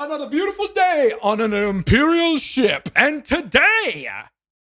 Another beautiful day on an Imperial ship. And today,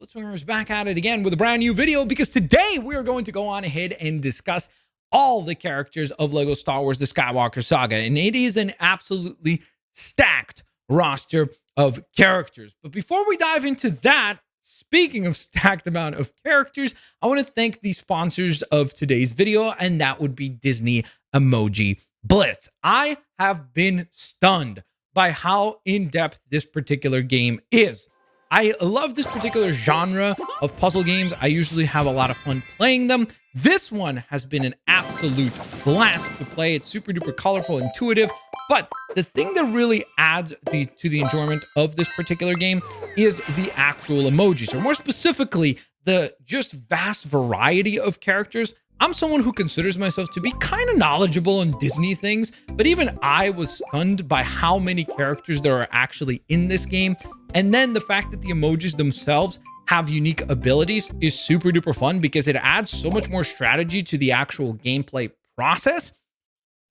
Blitzwinger is back at it again with a brand new video because today we are going to go on ahead and discuss all the characters of LEGO Star Wars The Skywalker Saga. And it is an absolutely stacked roster of characters. But before we dive into that, speaking of stacked amount of characters, I want to thank the sponsors of today's video, and that would be Disney Emoji Blitz. I have been stunned by how in-depth this particular game is. I love this particular genre of puzzle games. I usually have a lot of fun playing them. This one has been an absolute blast to play. It's super duper colorful, intuitive. But the thing that really adds to the enjoyment of this particular game is the actual emojis, or more specifically, the just vast variety of characters. I'm someone who considers myself to be kind of knowledgeable on Disney things, but even I was stunned by how many characters there are actually in this game. And then the fact that the emojis themselves have unique abilities is super duper fun because it adds so much more strategy to the actual gameplay process.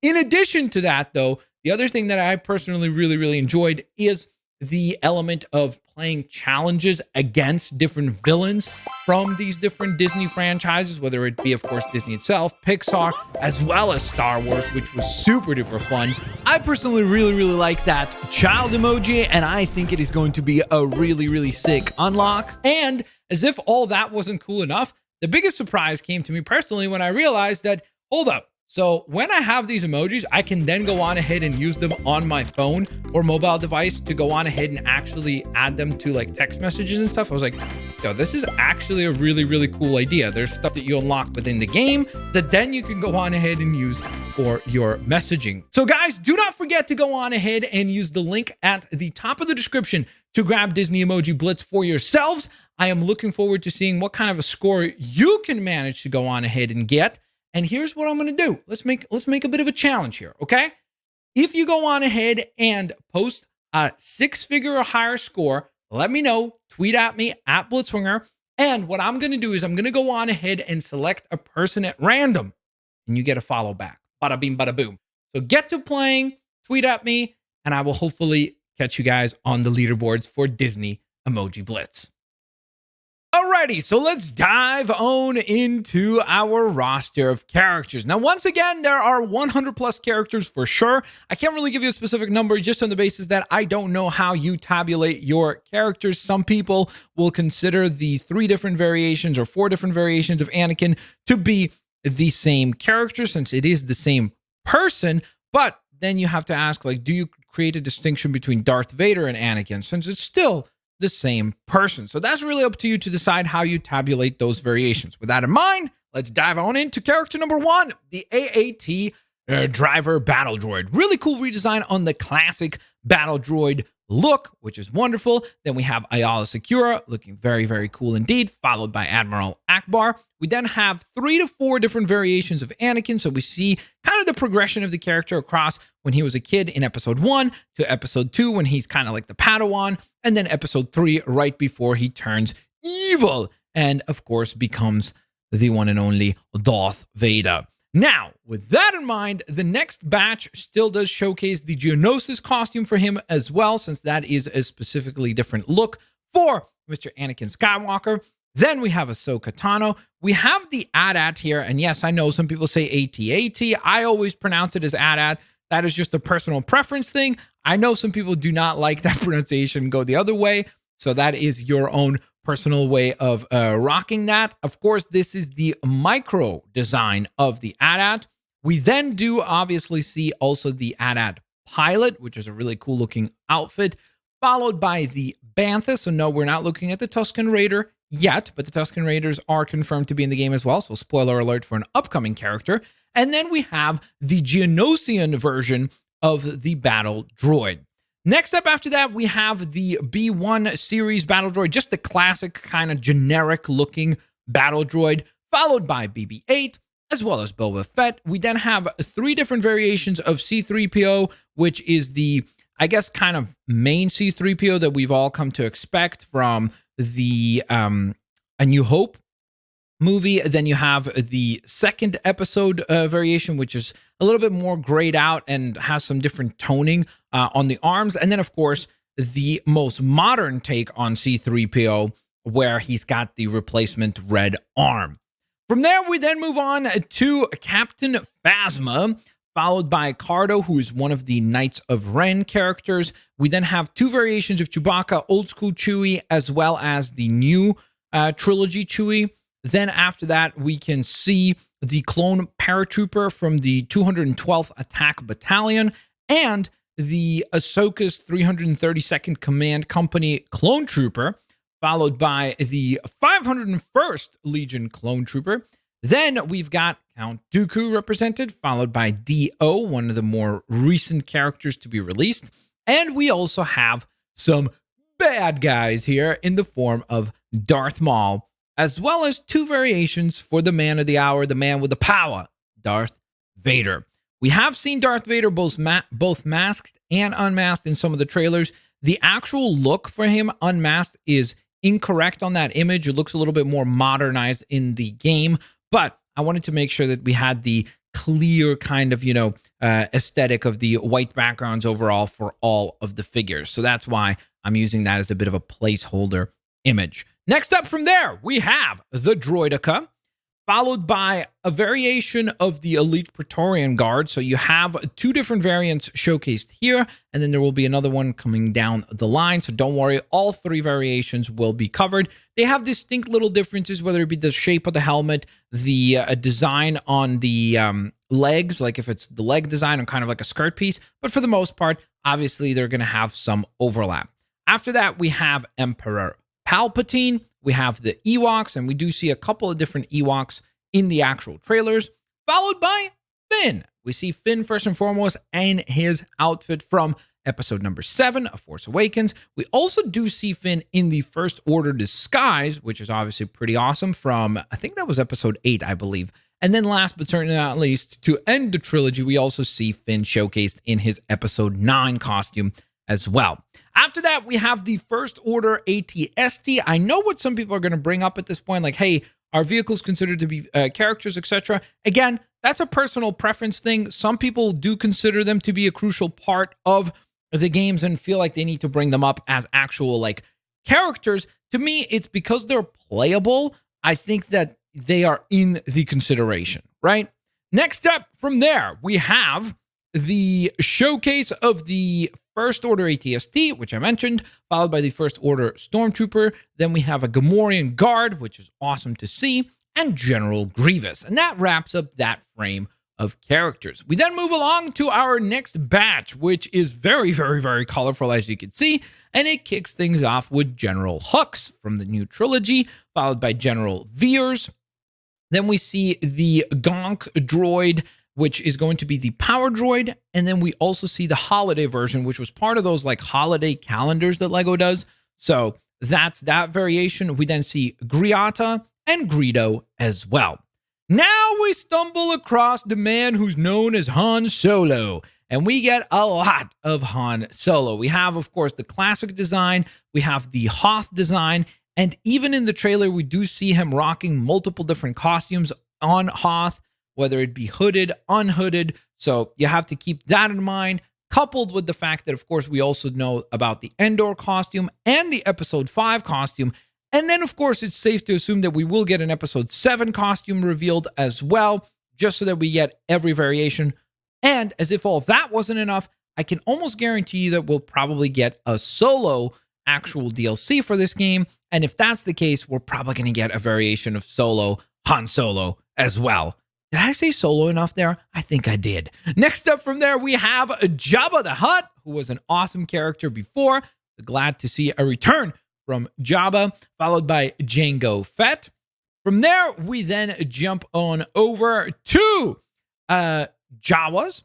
In addition to that, though, the other thing that I personally really enjoyed is the element of playing challenges against different villains from these different Disney franchises, whether it be, of course, Disney itself, Pixar, as well as Star Wars, which was super duper fun. I personally really like that child emoji, and I think it is going to be a really sick unlock. And as if all that wasn't cool enough, the biggest surprise came to me personally when I realized that, hold up, so when I have these emojis, I can then go on ahead and use them on my phone or mobile device to go on ahead and actually add them to like text messages and stuff. I was like, yo, this is actually a really cool idea. There's stuff that you unlock within the game that then you can go on ahead and use for your messaging. So guys, do not forget to go on ahead and use the link at the top of the description to grab Disney Emoji Blitz for yourselves. I am looking forward to seeing what kind of a score you can manage to go on ahead and get. And here's what I'm going to do. Let's make a bit of a challenge here, okay? If you go on ahead and post a 6-figure or higher score, let me know, tweet at me at Blitzwinger. And what I'm going to do is I'm going to go on ahead and select a person at random, and you get a follow back. Bada bing, bada boom. So get to playing, tweet at me, and I will hopefully catch you guys on the leaderboards for Disney Emoji Blitz. Alrighty, so let's dive on into our roster of characters. Now, once again, there are 100 plus characters for sure. I can't really give you a specific number just on the basis that I don't know how you tabulate your characters. Some people will consider the 3 different variations or 4 different variations of Anakin to be the same character since it is the same person. But then you have to ask, like, do you create a distinction between Darth Vader and Anakin since it's still the same person? So that's really up to you to decide how you tabulate those variations. With that in mind, let's dive on into character number 1, the AAT driver battle droid. Really cool redesign on the classic battle droid look, which is wonderful. Then we have Ayala Secura looking very cool indeed, followed by Admiral Akbar. We then have 3 to 4 different variations of Anakin. So we see kind of the progression of the character across when he was a kid in episode 1 to episode 2 when he's kind of like the Padawan, and then episode 3 right before he turns evil and of course becomes the one and only Darth Vader. Now, with that in mind, the next batch still does showcase the Geonosis costume for him as well, since that is a specifically different look for Mr. Anakin Skywalker. Then we have Ahsoka Tano. We have the AT-AT here, and yes, I know some people say AT-AT. I always pronounce it as AT-AT. That is just a personal preference thing. I know some people do not like that pronunciation and go the other way, so that is your own personal way of rocking that. Of course, this is the micro design of the AT-AT. We then do obviously see also the AT-AT pilot, which is a really cool looking outfit, followed by the Bantha. So no, we're not looking at the Tusken Raider yet, but the Tusken Raiders are confirmed to be in the game as well. So spoiler alert for an upcoming character. And then we have the Geonosian version of the battle droid. Next up after that, we have the B1 series battle droid, just the classic kind of generic looking battle droid, followed by BB-8, as well as Boba Fett. We then have 3 different variations of C-3PO, which is the, I guess, kind of main C-3PO that we've all come to expect from the A New Hope movie. Then you have the second episode variation, which is a little bit more grayed out and has some different toning on the arms. And then, of course, the most modern take on C-3PO, where he's got the replacement red arm. From there, we then move on to Captain Phasma, followed by Cardo, who is one of the Knights of Ren characters. We then have two variations of Chewbacca, Old School Chewie, as well as the new trilogy Chewie. Then after that, we can see the clone paratrooper from the 212th Attack Battalion and the Ahsoka's 332nd Command Company clone trooper, followed by the 501st Legion clone trooper. Then we've got Count Dooku represented, followed by D-O, one of the more recent characters to be released. And we also have some bad guys here in the form of Darth Maul, as well as two variations for the man of the hour, the man with the power, Darth Vader. We have seen Darth Vader both masked and unmasked in some of the trailers. The actual look for him unmasked is incorrect on that image. It looks a little bit more modernized in the game, but I wanted to make sure that we had the clear kind of, aesthetic of the white backgrounds overall for all of the figures. So that's why I'm using that as a bit of a placeholder image. Next up from there, we have the Droideka, followed by a variation of the Elite Praetorian Guard. So you have two different variants showcased here, and then there will be another one coming down the line. So don't worry, all three variations will be covered. They have distinct little differences, whether it be the shape of the helmet, the design on the legs, like if it's the leg design or kind of like a skirt piece. But for the most part, obviously, they're going to have some overlap. After that, we have Emperor Palpatine, we have the Ewoks, and we do see a couple of different Ewoks in the actual trailers, followed by Finn. We see Finn first and foremost and his outfit from episode number 7 of Force Awakens. We also do see Finn in the First Order disguise, which is obviously pretty awesome from, I think that was episode 8, I believe. And then last but certainly not least, to end the trilogy, we also see Finn showcased in his episode 9 costume as well. After that, we have the First Order AT-ST. I know what some people are going to bring up at this point, like, hey, are vehicles considered to be characters, etc.? Again, that's a personal preference thing. Some people do consider them to be a crucial part of the games and feel like they need to bring them up as actual, like, characters. To me, it's because they're playable. I think that they are in the consideration, right? Next up from there, we have the showcase of the First Order AT-ST, which I mentioned, followed by the First Order Stormtrooper. Then we have a Gamorrean Guard, which is awesome to see, and General Grievous. And that wraps up that frame of characters. We then move along to our next batch, which is very, very, very colorful, as you can see. And it kicks things off with General Hux from the new trilogy, followed by General Veers. Then we see the Gonk droid, which is going to be the power droid. And then we also see the holiday version, which was part of those like holiday calendars that LEGO does. So that's that variation. We then see Griata and Greedo as well. Now we stumble across the man who's known as Han Solo, and we get a lot of Han Solo. We have, of course, the classic design. We have the Hoth design. And even in the trailer, we do see him rocking multiple different costumes on Hoth, whether it be hooded, unhooded. So you have to keep that in mind, coupled with the fact that, of course, we also know about the Endor costume and the Episode 5 costume. And then, of course, it's safe to assume that we will get an Episode 7 costume revealed as well, just so that we get every variation. And as if all that wasn't enough, I can almost guarantee you that we'll probably get a Solo actual DLC for this game. And if that's the case, we're probably going to get a variation of Solo, Han Solo as well. Did I say Solo enough there? I think I did. Next up from there, we have Jabba the Hutt, who was an awesome character before. Glad to see a return from Jabba, followed by Jango Fett. From there, we then jump on over to Jawas,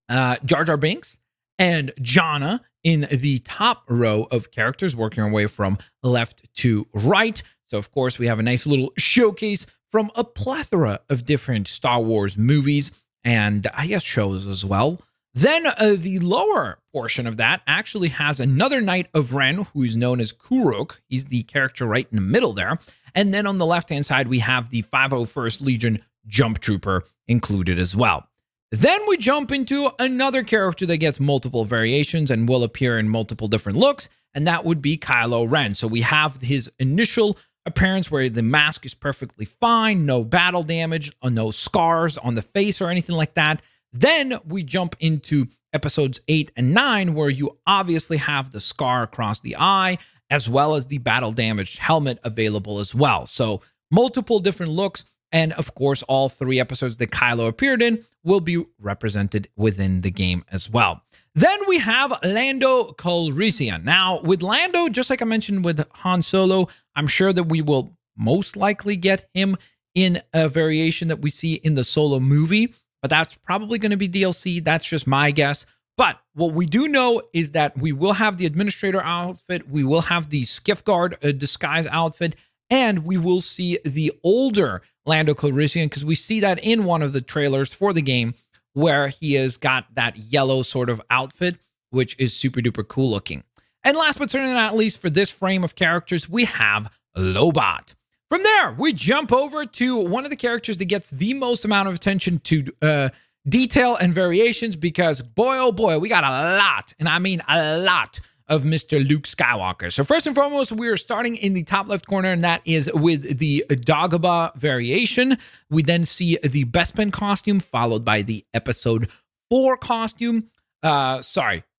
Jar Jar Binks, and Janna in the top row of characters, working our way from left to right. So, of course, we have a nice little showcase from a plethora of different Star Wars movies and, I guess, shows as well. Then the lower portion of that actually has another Knight of Ren, who is known as Kuruk. He's the character right in the middle there. And then on the left-hand side, we have the 501st Legion Jump Trooper included as well. Then we jump into another character that gets multiple variations and will appear in multiple different looks, and that would be Kylo Ren. So we have his initial appearance where the mask is perfectly fine, no battle damage, no scars on the face or anything like that. Then we jump into episodes 8 and 9, where you obviously have the scar across the eye, as well as the battle damaged helmet available as well. So multiple different looks. And of course, all 3 episodes that Kylo appeared in will be represented within the game as well. Then we have Lando Calrissian. Now, with Lando, just like I mentioned with Han Solo, I'm sure that we will most likely get him in a variation that we see in the Solo movie, but that's probably going to be DLC. That's just my guess. But what we do know is that we will have the Administrator outfit, we will have the Skiff Guard disguise outfit, and we will see the older Lando Calrissian, because we see that in one of the trailers for the game where he has got that yellow sort of outfit, which is super duper cool looking. And last but certainly not least, for this frame of characters, we have Lobot. From there, we jump over to one of the characters that gets the most amount of attention to detail and variations, because boy, oh boy, we got a lot, and I mean a lot, of Mr. Luke Skywalker. So first and foremost, we are starting in the top left corner, and that is with the Dagobah variation. We then see the Bespin costume, followed by the Episode 4 costume. Not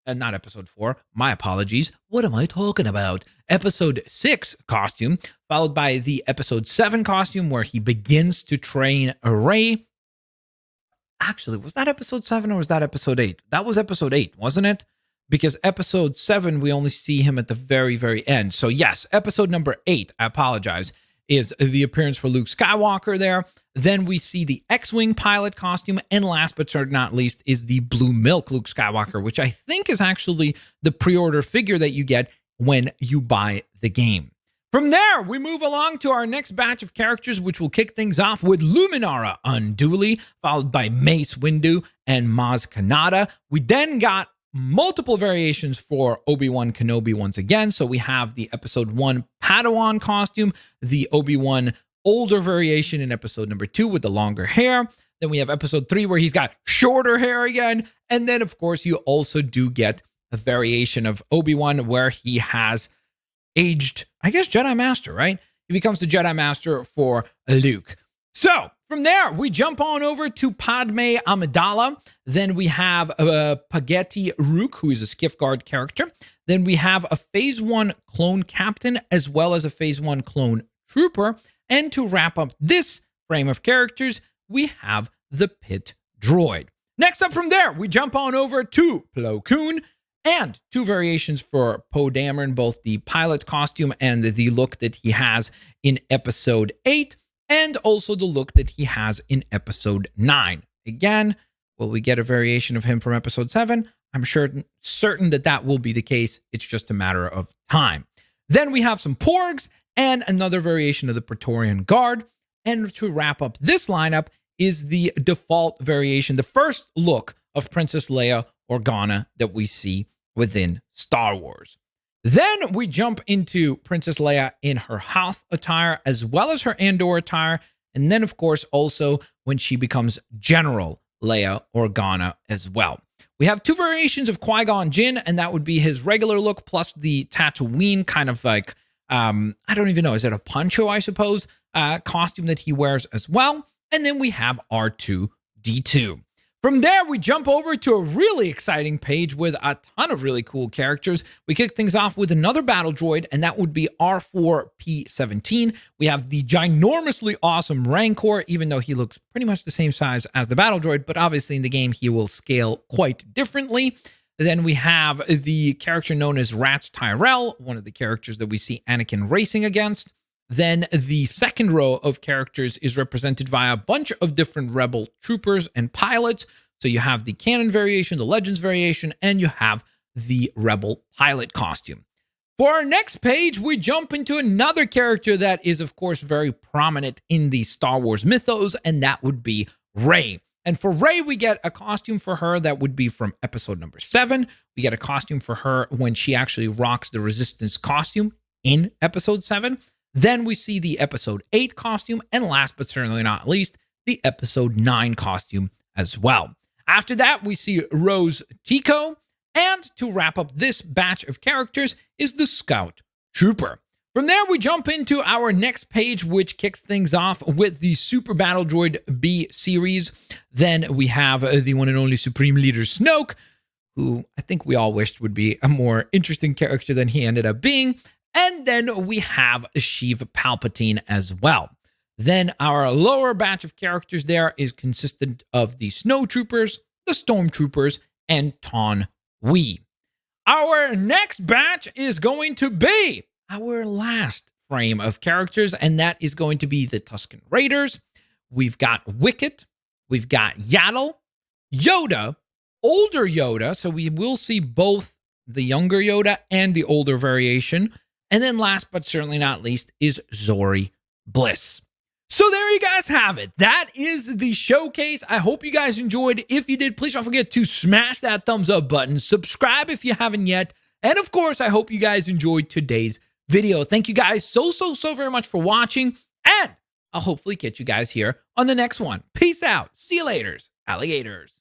Episode 4. My apologies. What am I talking about? Episode 6 costume, followed by the Episode 7 costume, where he begins to train Rey. Actually, was that Episode 7 or was that Episode 8? That was Episode 8, wasn't it? Because Episode 7, we only see him at the very, very end. So yes, Episode number 8, I apologize, is the appearance for Luke Skywalker there. Then we see the X-Wing pilot costume. And last but certainly not least is the Blue Milk Luke Skywalker, which I think is actually the pre-order figure that you get when you buy the game. From there, we move along to our next batch of characters, which will kick things off with Luminara Unduli, followed by Mace Windu and Maz Kanata. We then got multiple variations for Obi-Wan Kenobi once again. So we have the Episode 1 Padawan costume, the Obi-Wan older variation in Episode number 2 with the longer hair. Then we have Episode 3 where he's got shorter hair again. And then, of course, you also do get a variation of Obi-Wan where he has aged, I guess, Jedi Master, right? He becomes the Jedi Master for Luke. So from there, we jump on over to Padme Amidala. Then we have Pageti Rook, who is a Skiff Guard character. Then we have a Phase 1 clone captain, as well as a Phase 1 clone trooper. And to wrap up this frame of characters, we have the Pit Droid. Next up from there, we jump on over to Plo Koon, and 2 variations for Poe Dameron, both the pilot costume and the look that he has in Episode 8. And also the look that he has in Episode 9. Again, will we get a variation of him from Episode 7? I'm certain that will be the case. It's just a matter of time. Then we have some Porgs and another variation of the Praetorian Guard. And to wrap up this lineup is the default variation, the first look of Princess Leia Organa that we see within Star Wars. Then we jump into Princess Leia in her Hoth attire, as well as her Andor attire. And then, of course, also when she becomes General Leia Organa as well. We have 2 variations of Qui-Gon Jinn, and that would be his regular look, plus the Tatooine kind of like, I don't even know, is it a poncho, I suppose, costume that he wears as well. And then we have R2-D2. From there, we jump over to a really exciting page with a ton of really cool characters. We kick things off with another battle droid, and that would be R4-P17. We have the ginormously awesome Rancor, even though he looks pretty much the same size as the battle droid, but obviously in the game, he will scale quite differently. Then we have the character known as Rats Tyrell, one of the characters that we see Anakin racing against. Then the second row of characters is represented via a bunch of different Rebel troopers and pilots. So you have the canon variation, the Legends variation, and you have the Rebel pilot costume. For our next page, we jump into another character that is, of course, very prominent in the Star Wars mythos, and that would be Rey. And for Rey, we get a costume for her that would be from episode number 7. We get a costume for her when she actually rocks the Resistance costume in episode 7. Then we see the episode 8 costume. And last but certainly not least, the episode 9 costume as well. After that, we see Rose Tico. And to wrap up this batch of characters is the Scout Trooper. From there, we jump into our next page, which kicks things off with the Super Battle Droid B series. Then we have the one and only Supreme Leader Snoke, who I think we all wished would be a more interesting character than he ended up being. And then we have Sheev Palpatine as well. Then our lower batch of characters there is consistent of the Snow Troopers, the Stormtroopers, and Taun We. Our next batch is going to be our last frame of characters, and that is going to be the Tusken Raiders. We've got Wicket, we've got Yaddle, Yoda, older Yoda, so we will see both the younger Yoda and the older variation. And then last but certainly not least is Zori Bliss. So there you guys have it. That is the showcase. I hope you guys enjoyed. If you did, please don't forget to smash that thumbs up button. Subscribe if you haven't yet. And of course, I hope you guys enjoyed today's video. Thank you guys so very much for watching. And I'll hopefully catch you guys here on the next one. Peace out. See you later, alligators.